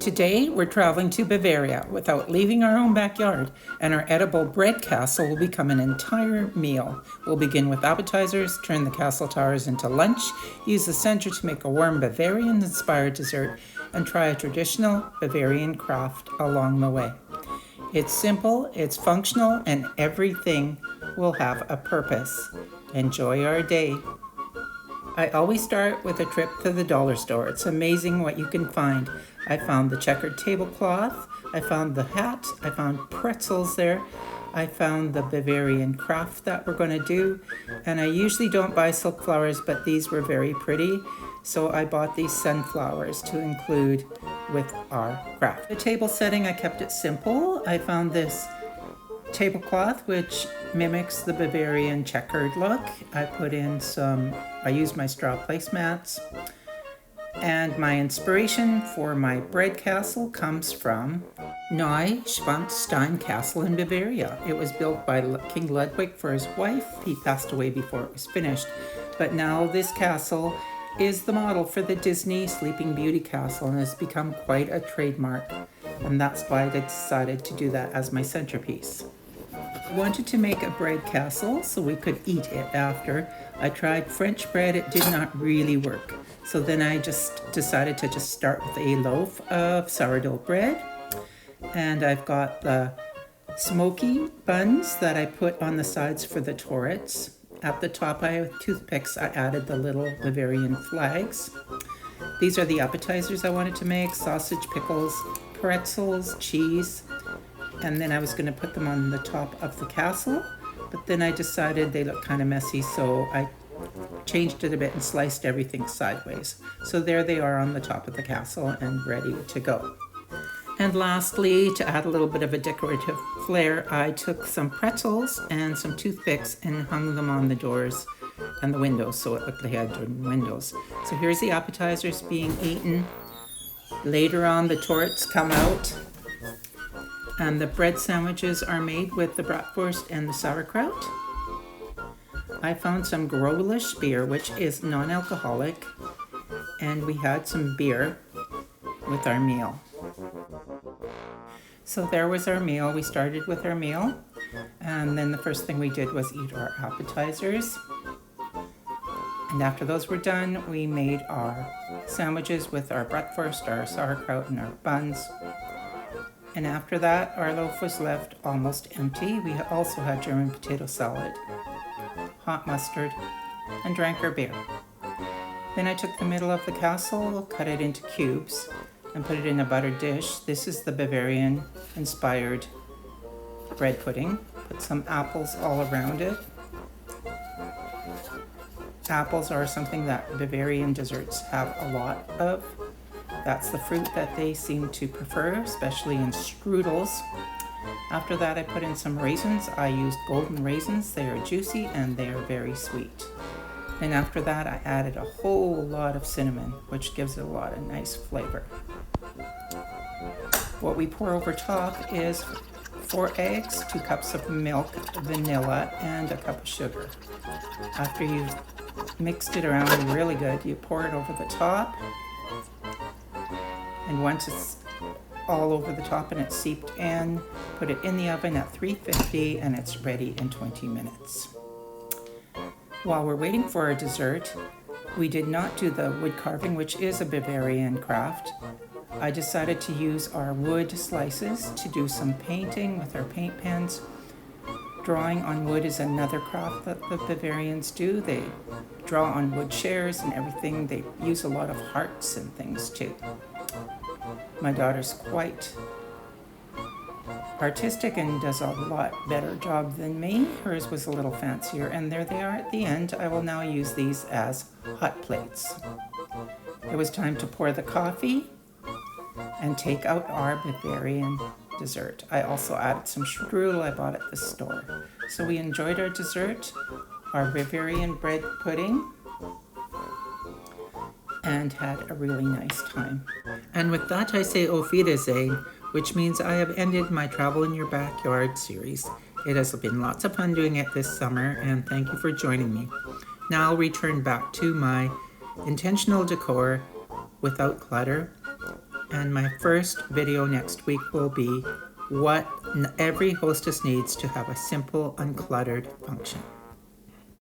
Today, we're traveling to Bavaria without leaving our own backyard, and our edible bread castle will become an entire meal. We'll begin with appetizers, turn the castle towers into lunch, use the center to make a warm Bavarian-inspired dessert, and try a traditional Bavarian craft along the way. It's simple, it's functional, and everything will have a purpose. Enjoy our day. I always start with a trip to the dollar store. It's amazing what you can find. I found the checkered tablecloth, I found the hat, I found pretzels there, I found the Bavarian craft that we're going to do, and I usually don't buy silk flowers, but these were very pretty, so I bought these sunflowers to include with our craft. The table setting, I kept it simple. I found this tablecloth which mimics the Bavarian checkered look. I used my straw placemats, and my inspiration for my bread castle comes from Neuschwanstein Castle in Bavaria. It was built by King Ludwig for his wife. He passed away before it was finished, but now this castle is the model for the Disney Sleeping Beauty castle and has become quite a trademark, and that's why I decided to do that as my centerpiece. I wanted to make a bread castle so we could eat it after. I tried French bread, it did not really work. So then I just decided to just start with a loaf of sourdough bread. And I've got the smoky buns that I put on the sides for the turrets. At the top, with toothpicks, I added the little Bavarian flags. These are the appetizers I wanted to make: sausage, pickles, pretzels, cheese. And then I was going to put them on the top of the castle, but then I decided they look kind of messy, so I changed it a bit and sliced everything sideways. So there they are on the top of the castle and ready to go. And lastly, to add a little bit of a decorative flair, I took some pretzels and some toothpicks and hung them on the doors and the windows, so it looked like I had windows. So here's the appetizers being eaten. Later on, the turrets come out, and the bread sandwiches are made with the bratwurst and the sauerkraut. I found some Growlish beer, which is non-alcoholic, and we had some beer with our meal. So there was our meal. We started with our meal, and then the first thing we did was eat our appetizers. And after those were done, we made our sandwiches with our bratwurst, our sauerkraut, and our buns. And after that, our loaf was left almost empty. We also had German potato salad, hot mustard, and drank our beer. Then I took the middle of the castle, cut it into cubes, and put it in a buttered dish. This is the Bavarian-inspired bread pudding. Put some apples all around it. Apples are something that Bavarian desserts have a lot of. That's the fruit that they seem to prefer, especially in strudels. After that, I put in some raisins. I used golden raisins. They are juicy and they are very sweet. And after that, I added a whole lot of cinnamon, which gives it a lot of nice flavor. What we pour over top is 4 eggs, 2 cups of milk, vanilla, and a cup of sugar. After you've mixed it around really good, you pour it over the top. And once it's all over the top and it's seeped in, put it in the oven at 350 and it's ready in 20 minutes. While we're waiting for our dessert, we did not do the wood carving, which is a Bavarian craft. I decided to use our wood slices to do some painting with our paint pens. Drawing on wood is another craft that the Bavarians do. They draw on wood chairs and everything. They use a lot of hearts and things too. My daughter's quite artistic and does a lot better job than me. Hers was a little fancier, and there they are at the end. I will now use these as hot plates. It was time to pour the coffee and take out our Bavarian dessert. I also added some strudel I bought at the store. So we enjoyed our dessert, our Bavarian bread pudding, and had a really nice time. And with that, I say Auf Wiedersehen, which means I have ended my Travel in Your Backyard series. It has been lots of fun doing it this summer, and thank you for joining me. Now I'll return back to my intentional decor without clutter And my first video next week will be what every hostess needs to have a simple, uncluttered function.